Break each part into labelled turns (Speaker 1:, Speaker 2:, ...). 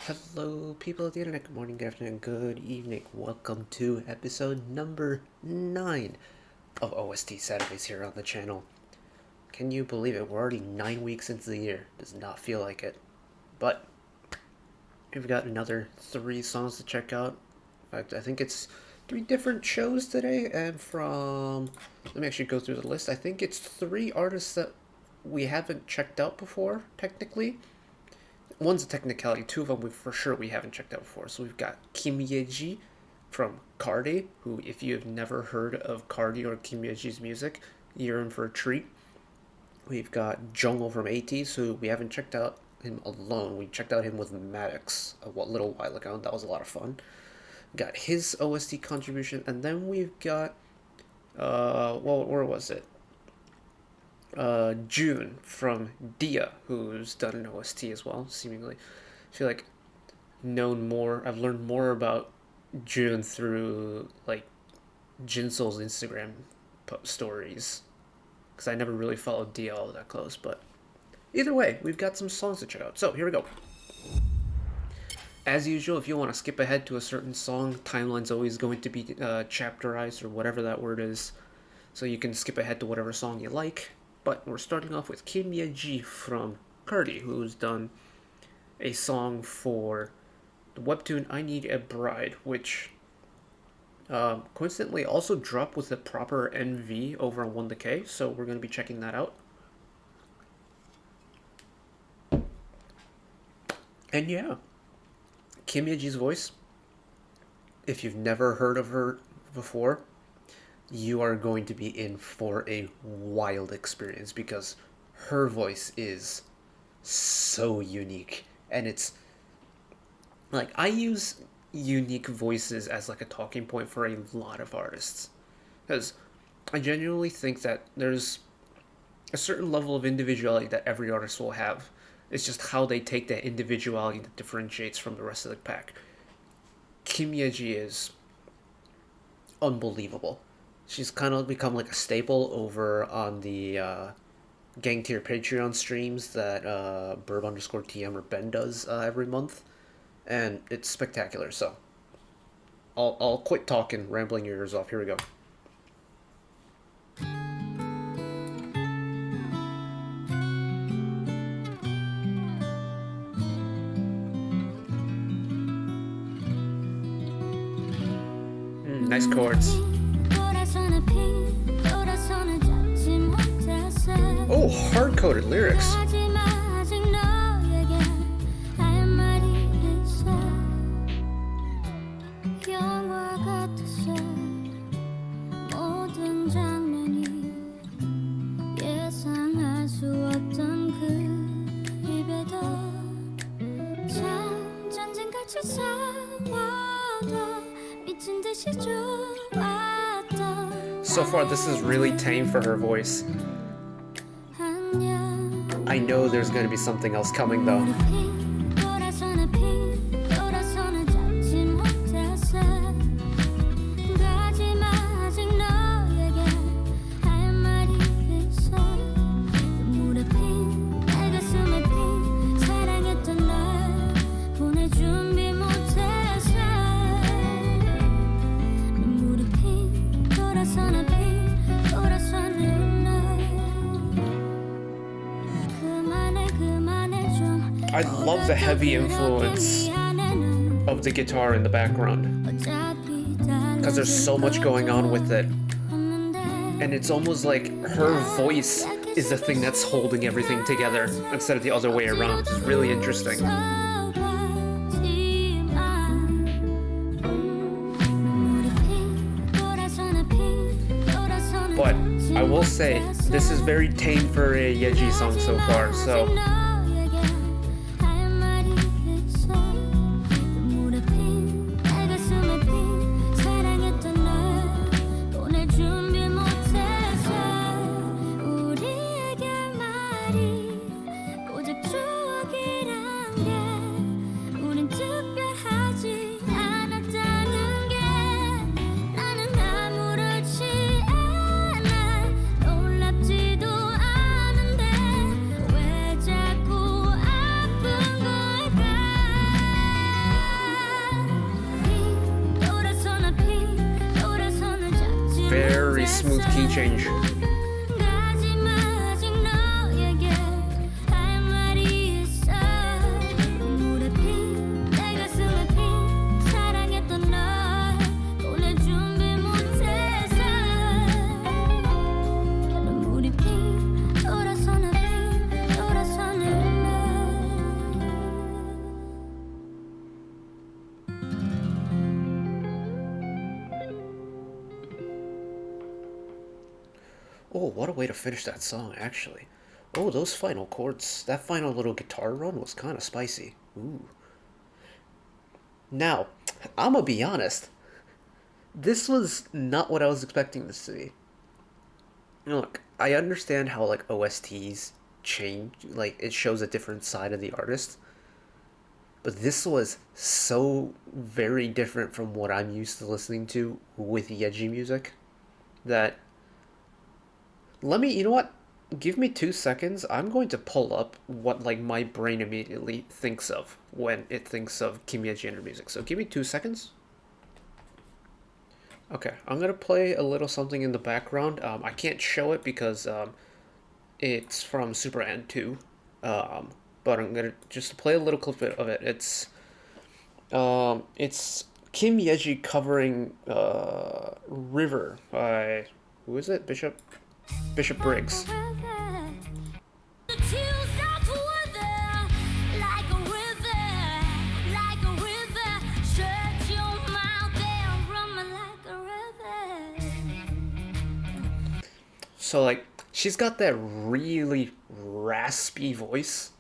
Speaker 1: Hello, people of the internet. Good morning, good afternoon, good evening. Welcome to episode number 9 of OST Saturdays here on the channel. Can you believe it? We're already 9 weeks into the year. Does not feel like it. But we've got another 3 songs to check out. In fact, I think it's 3 different shows today. And from... let me actually go through the list. I think it's 3 artists that we haven't checked out before, technically. One's a technicality, 2 of them we haven't checked out before. So we've got Yeji from KARDI, who if you have never heard of KARDI or Yeji's music, you're in for a treat. We've got Jongho from ATEEZ, who we haven't checked out him alone. We checked out him with Maddox a little while ago, and that was a lot of fun. We got his OST contribution, and then we've got, where was it? Jueun from Dia, who's done an OST as well, seemingly. I feel like I've learned more about Jueun through, like, Jinsoul's Instagram stories, because I never really followed Dia all that close, but either way, we've got some songs to check out. So, here we go. As usual, if you want to skip ahead to a certain song, timeline's always going to be chapterized, or whatever that word is, so you can skip ahead to whatever song you like. But we're starting off with Yeji from KARDI, who's done a song for the webtoon I Need a Bride, which coincidentally also dropped with the proper NV over on 1-K, so we're going to be checking that out. And yeah, Yeji's voice, if you've never heard of her before, you are going to be in for a wild experience, because her voice is so unique. And it's like, I use unique voices as like a talking point for a lot of artists, because I genuinely think that there's a certain level of individuality that every artist will have. It's just how they take that individuality that differentiates from the rest of the pack. Yeji is unbelievable. She's kind of become like a staple over on the Gang Tier Patreon streams that Burb_TM or Ben does every month. And it's spectacular, so I'll quit talking, rambling your ears off. Here we go. Nice chords. Oh, hard-coded lyrics. So far, this is really tame for her voice. I know there's going to be something else coming, though. I love the heavy influence of the guitar in the background, because there's so much going on with it, and it's almost like her voice is the thing that's holding everything together instead of the other way around. It's really interesting. But I will say, this is very tame for a Yeji song so far, so smooth key change. Oh, what a way to finish that song, actually. Oh, those final chords, that final little guitar run was kind of spicy. Ooh. Now, I'm gonna be honest, this was not what I was expecting this to be. Look, I understand how, like, OSTs change, like, it shows a different side of the artist, but this was so very different from what I'm used to listening to with Yeji music that you know what? Give me 2 seconds. I'm going to pull up what like my brain immediately thinks of when it thinks of Kim Yeji and her music. So give me 2 seconds. Okay, I'm gonna play a little something in the background. I can't show it because it's from Super Ant 2. But I'm gonna just play a little clip of it. It's Kim Yeji covering River by who is it? Bishop Briggs. So like she's got that really raspy voice,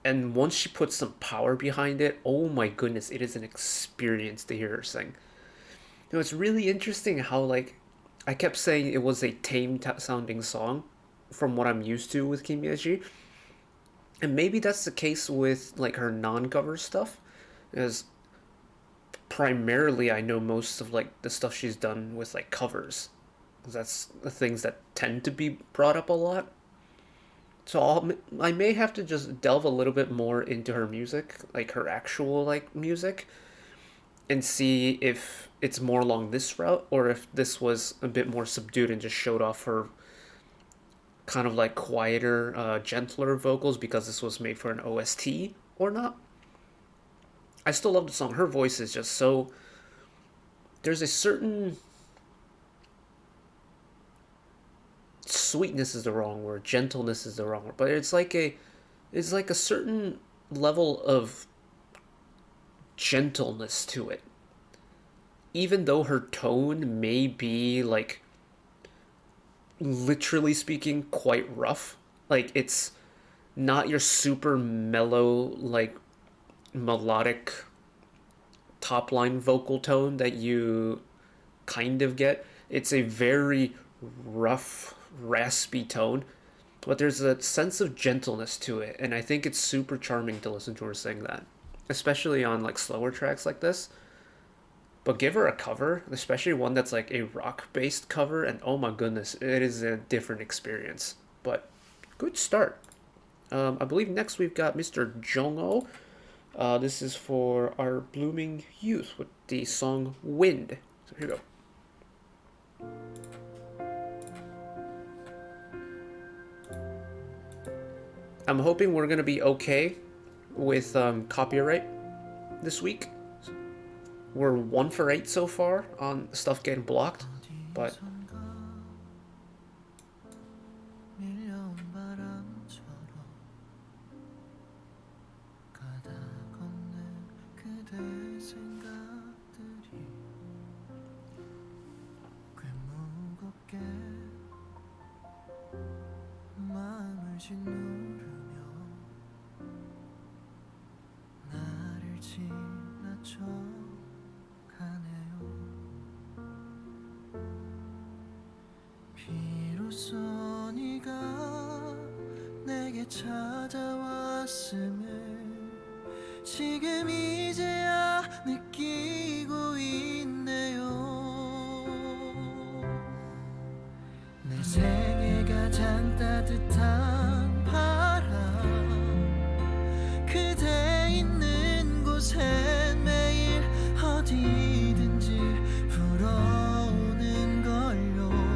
Speaker 1: and once she puts some power behind it, oh my goodness, it is an experience to hear her sing. You know, it's really interesting how like I kept saying it was a tame sounding song from what I'm used to with Kim Yeji. And maybe that's the case with like her non-cover stuff, because primarily I know most of like the stuff she's done with like covers. That's the things that tend to be brought up a lot. So I may have to just delve a little bit more into her music, like her actual like music, and see if it's more along this route or if this was a bit more subdued and just showed off her kind of like quieter, gentler vocals because this was made for an OST or not. I still love the song. Her voice is just so. There's a certain. Sweetness is the wrong word. Gentleness is the wrong word. But it's like a certain level of gentleness to it. Even though her tone may be like literally speaking quite rough, like it's not your super mellow like melodic top line vocal tone that you kind of get. It's a very rough, raspy tone, but there's a sense of gentleness to it, and I think it's super charming to listen to her sing that, especially on like slower tracks like this. But give her a cover, especially one that's like a rock-based cover, and oh my goodness, it is a different experience. But good start. I believe next we've got Mr. Jongho. This is for our blooming youth with the song Wind. So here we go. I'm hoping we're gonna be okay with copyright this week. We're 1 for 8 so far on stuff getting blocked, but
Speaker 2: 지금 이제야 느끼고 있네요. 내 생애 가장 따뜻한 바람 그대 있는 곳엔 매일 어디든지 불어오는 걸요.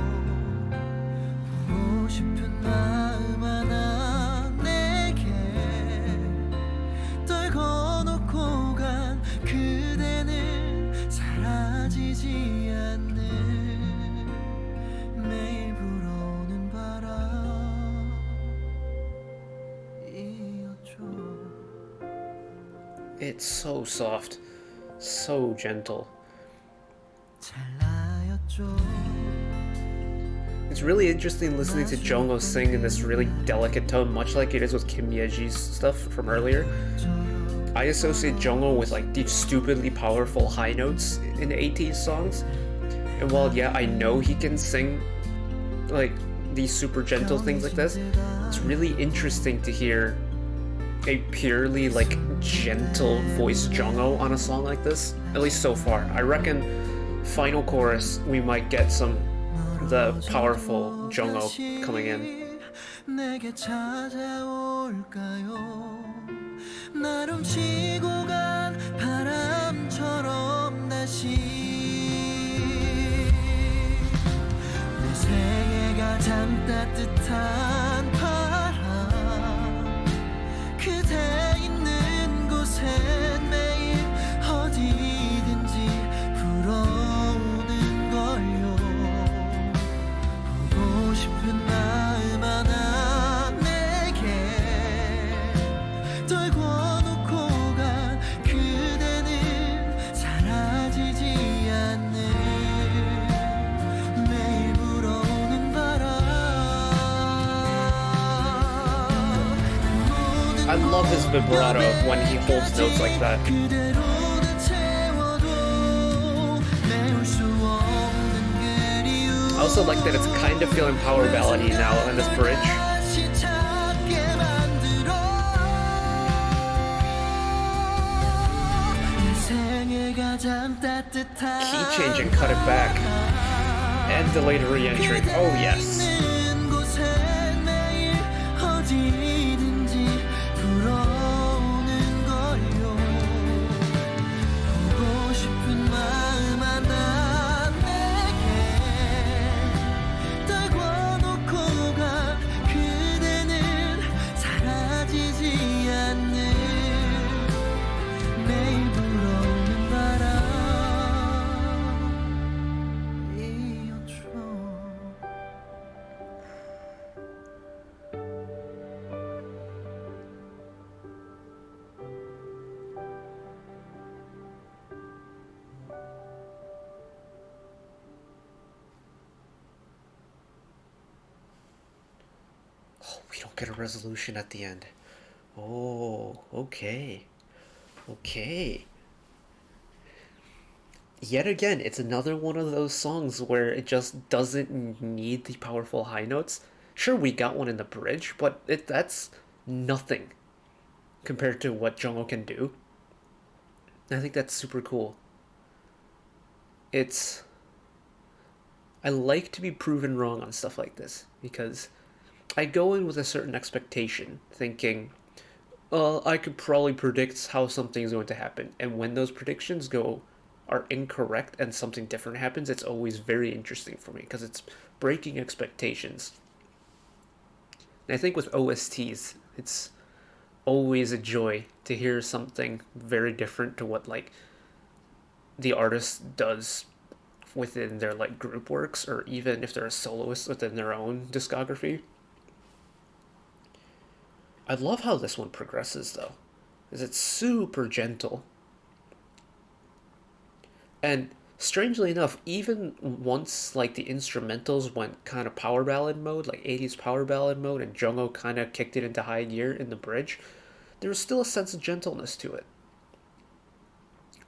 Speaker 2: 사라지지 않는 매일 불어오는 바람이었죠.
Speaker 1: It's so soft, so gentle.
Speaker 2: 찰나였죠.
Speaker 1: It's really interesting listening to Jongho sing in this really delicate tone, much like it is with Kim Yeji's stuff from earlier. I associate Jongho with like these stupidly powerful high notes in the ATEEZ songs. And while yeah, I know he can sing like these super gentle things like this, it's really interesting to hear a purely like gentle voice Jongho on a song like this, at least so far. I reckon final chorus we might get some the powerful Jongho coming in.
Speaker 2: 내게 찾아올까요? 날 훔치고 간 바람처럼 다시 내 생애 가장 따뜻한 바람 그대 있는 곳엔 매일 어디든지 불어오는 걸요 보고 싶은 마음 하나 내게 떨고 놓고 가 그대는 사라지지 않는 매일 불어오는 바람
Speaker 1: I love his vibrato when he holds notes like that.
Speaker 2: 그대로 다 채워도 메울 수 없는 그리움
Speaker 1: I also like that it's kind of feeling power ballady now in this bridge.
Speaker 2: 다시 찾게 만들어 인생의 가장 따뜻한
Speaker 1: Key change and cut it back. And delayed re-entry. Oh yes.
Speaker 2: 있는 곳엔 매일 어디든지 불어오는 걸요 보고 싶은 마음 하나 내게 떨고 놓고 가 그대는 사라지지 않는 매일 불어오는 바람이었죠.
Speaker 1: Oh, we don't get a resolution at the end. Oh, okay. Okay. Yet again, it's another one of those songs where it just doesn't need the powerful high notes. Sure, we got one in the bridge, but that's nothing compared to what Jongho can do. I think that's super cool. I like to be proven wrong on stuff like this because I go in with a certain expectation, thinking, I could probably predict how something's going to happen, and when those predictions are incorrect and something different happens, it's always very interesting for me because it's breaking expectations. And I think with OSTs, it's always a joy to hear something very different to what like the artist does within their like group works, or even if they're a soloist within their own discography. I love how this one progresses though, because it's super gentle. And strangely enough, even once like the instrumentals went kind of power ballad mode, like 80s power ballad mode, and Jongho kind of kicked it into high gear in the bridge, there was still a sense of gentleness to it.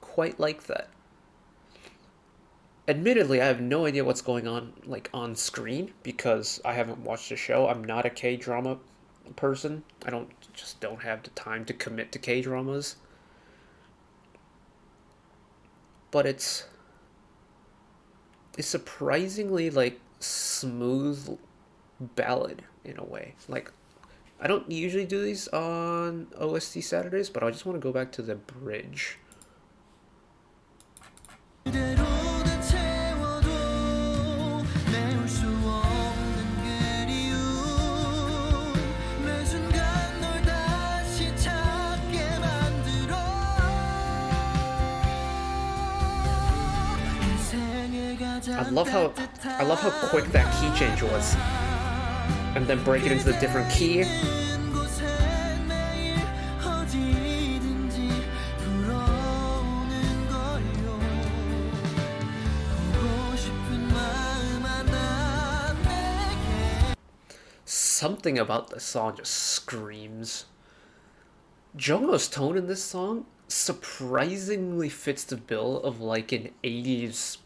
Speaker 1: Quite like that. Admittedly, I have no idea what's going on like on screen because I haven't watched the show. I'm not a K-drama person. I don't have the time to commit to K-dramas. But it's surprisingly like smooth ballad in a way. Like I don't usually do these on OST Saturdays, but I just want to go back to the bridge.
Speaker 2: 그대로 다 채워도 메울 수 없는 그리움 매 순간 널 다시 찾게 만들어 인생
Speaker 1: I love how quick that key change was, and then break it into the different key. Something about this song just screams. Jongho's tone in this song surprisingly fits the bill of like an 80s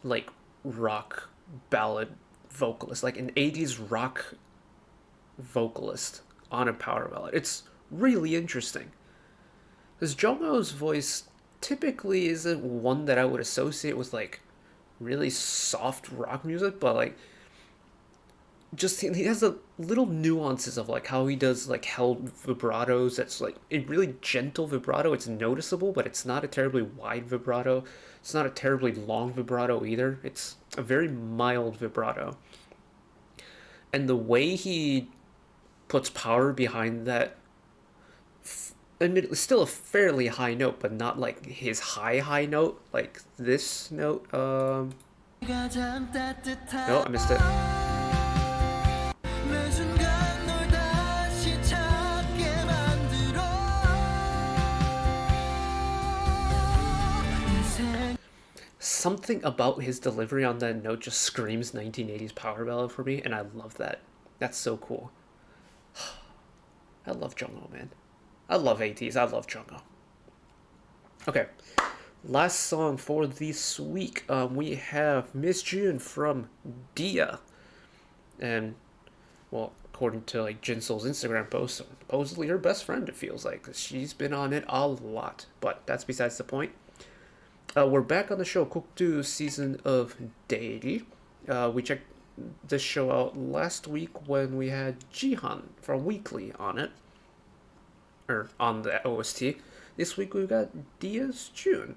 Speaker 1: like rock ballad vocalist, like an 80s rock vocalist on a power ballad. It's really interesting. Because Jongho's voice typically isn't one that I would associate with like really soft rock music, but like just he has the little nuances of like how he does like held vibratos. That's like a really gentle vibrato. It's noticeable, but it's not a terribly wide vibrato. It's not a terribly long vibrato either. It's a very mild vibrato. And the way he puts power behind that, admittedly still a fairly high note, but not like his high note, like this note. No, I missed it. Something about his delivery on that note just screams 1980s power ballad for me, and I love that. That's so cool. I love Jongho, man. I love ATEEZ. I love Jongho. Okay, last song for this week. We have Miss Jueun from Dia, and well, according to like Jinsoul's Instagram post, supposedly her best friend. It feels like 'cause she's been on it a lot, but that's besides the point. We're back on the show, Kokdu season of Daily. We checked this show out last week when we had Jihan from Weekly on it, or on the OST. This week we've got Dia's Jueun.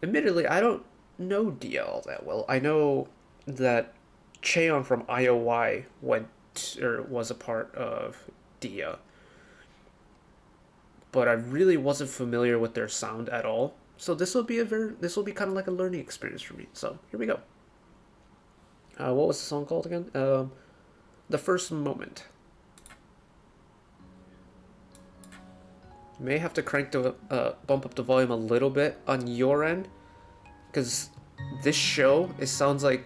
Speaker 1: Admittedly, I don't know Dia all that well. I know that Cheon from IOY was a part of Dia, but I really wasn't familiar with their sound at all. So this will be kind of like a learning experience for me. So here we go. What was the song called again? The First Moment. May have to bump up the volume a little bit on your end, because this show, it sounds like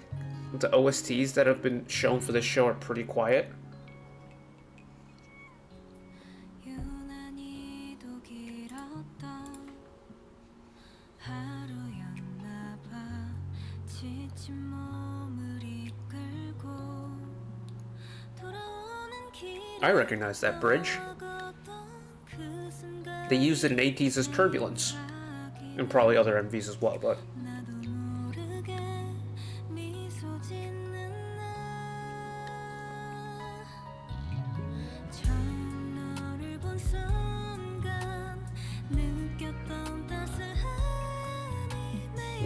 Speaker 1: the OSTs that have been shown for this show are pretty quiet. I recognize that bridge. They used it in ATEEZ Turbulence, and probably other MVs as well, but...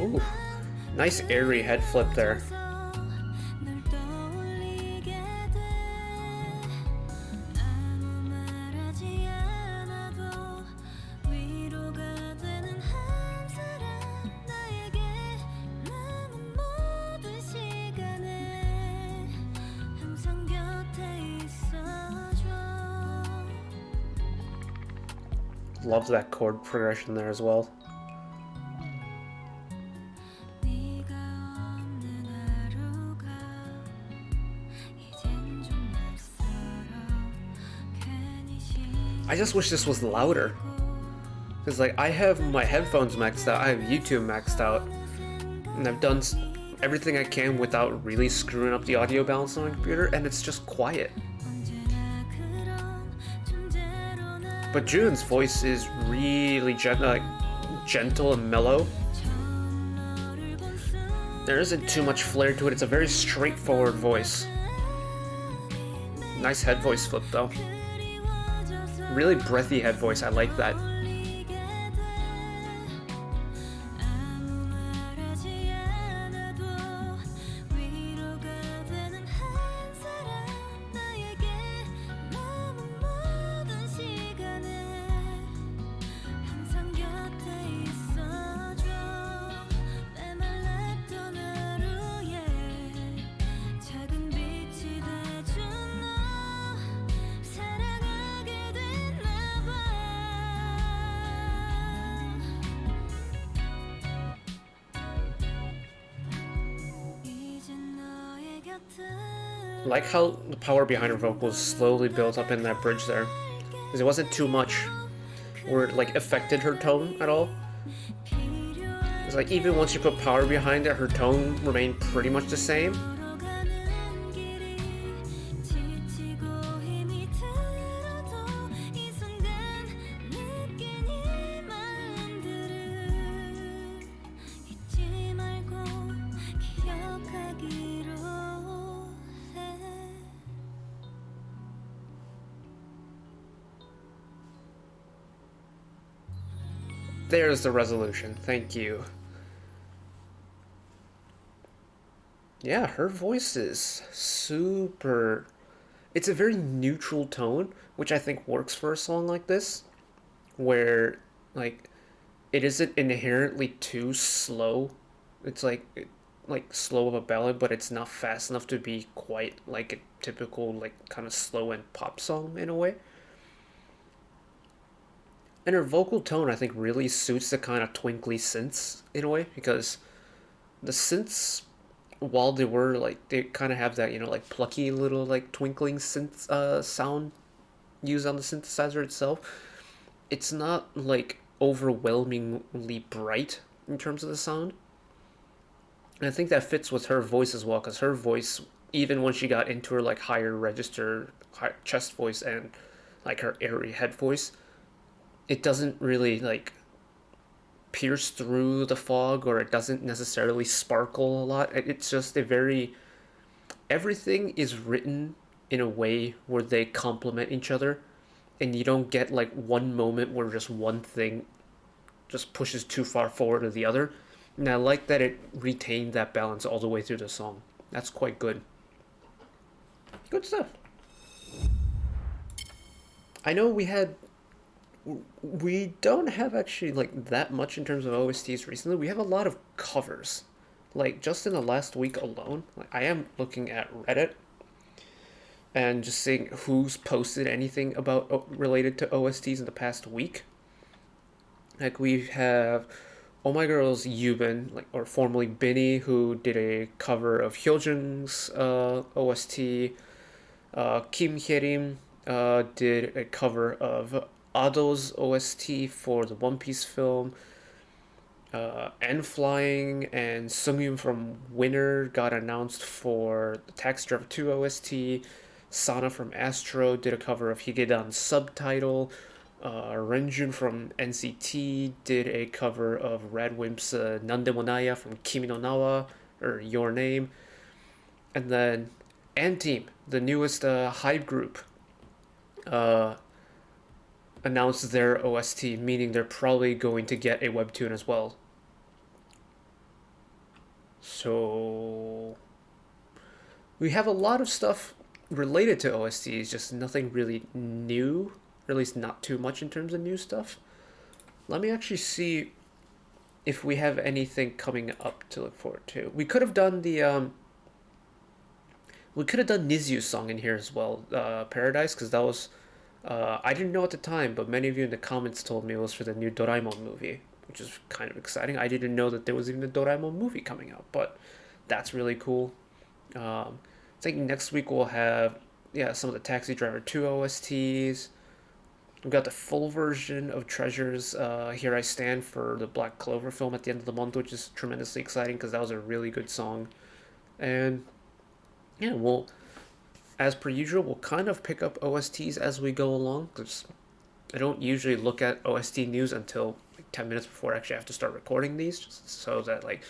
Speaker 1: Ooh, nice airy head flip there. Love that chord progression there as well. I just wish this was louder. Because like I have my headphones maxed out, I have YouTube maxed out, and I've done everything I can without really screwing up the audio balance on my computer, and it's just quiet. But June's voice is really gentle and mellow. There isn't too much flair to it. It's a very straightforward voice. Nice head voice flip though. Really breathy head voice. I like that. like how the power behind her vocals slowly built up in that bridge there, because it wasn't too much where it like affected her tone at all. It's like even once you put power behind it, her tone remained pretty much the same. There's the resolution. Thank you. Yeah, her voice is super. It's a very neutral tone, which I think works for a song like this, where like it isn't inherently too slow. It's like slow of a ballad, but it's not fast enough to be quite like a typical like kind of slow and pop song in a way. And her vocal tone, I think, really suits the kind of twinkly synths in a way, because the synths, while they were like they kind of have that like plucky little like twinkling synth sound used on the synthesizer itself, it's not like overwhelmingly bright in terms of the sound. And I think that fits with her voice as well, because her voice, even when she got into her like higher register chest voice and like her airy head voice, it doesn't really like pierce through the fog, or it doesn't necessarily sparkle a lot. It's just a very, everything is written in a way where they complement each other, and you don't get like one moment where just one thing just pushes too far forward to the other. And I like that it retained that balance all the way through the song. That's quite good. Good stuff. I know we don't have actually like that much in terms of OSTs recently. We have a lot of covers. Like just in the last week alone, like I am looking at Reddit and just seeing who's posted anything about related to OSTs in the past week. Like we have Oh My Girl's Yuben, like or formerly Binny, who did a cover of Hyojun's OST. Kim Hyerim did a cover of Ado's OST for the One Piece film. And Flying and Sungyun from Winner got announced for the Taxi Driver 2 OST. Sana from Astro did a cover of Higedan's Subtitle. Renjun from NCT did a cover of Radwimp's Nandemo Naya from Kimi no Nawa, or Your Name. And then Team, the newest hype group, uh, announced their OST, meaning they're probably going to get a webtoon as well. So we have a lot of stuff related to OSTs, just nothing really new, or at least not too much in terms of new stuff. Let me actually see if we have anything coming up to look forward to. We could have done Nizyu's song in here as well, Paradise, because that was I didn't know at the time, but many of you in the comments told me it was for the new Doraemon movie, which is kind of exciting. I didn't know that there was even a Doraemon movie coming out, but that's really cool. I think next week we'll have some of the Taxi Driver 2 OSTs. We've got the full version of Treasures, Here I Stand, for the Black Clover film at the end of the month, which is tremendously exciting because that was a really good song. And yeah, as per usual, we'll kind of pick up OSTs as we go along, because I don't usually look at OST news until like 10 minutes before I actually have to start recording these, just so that like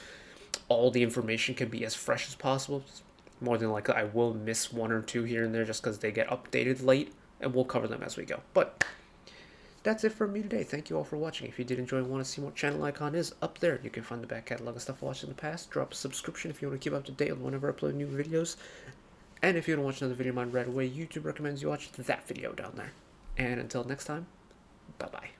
Speaker 1: all the information can be as fresh as possible. More than likely, I will miss one or two here and there just because they get updated late, and we'll cover them as we go. But that's it for me today. Thank you all for watching. If you did enjoy and want to see what channel icon is up there, you can find the back catalog of stuff I watched in the past. Drop a subscription if you want to keep up to date on whenever I upload new videos. And if you want to watch another video of mine right away, YouTube recommends you watch that video down there. And until next time, bye-bye.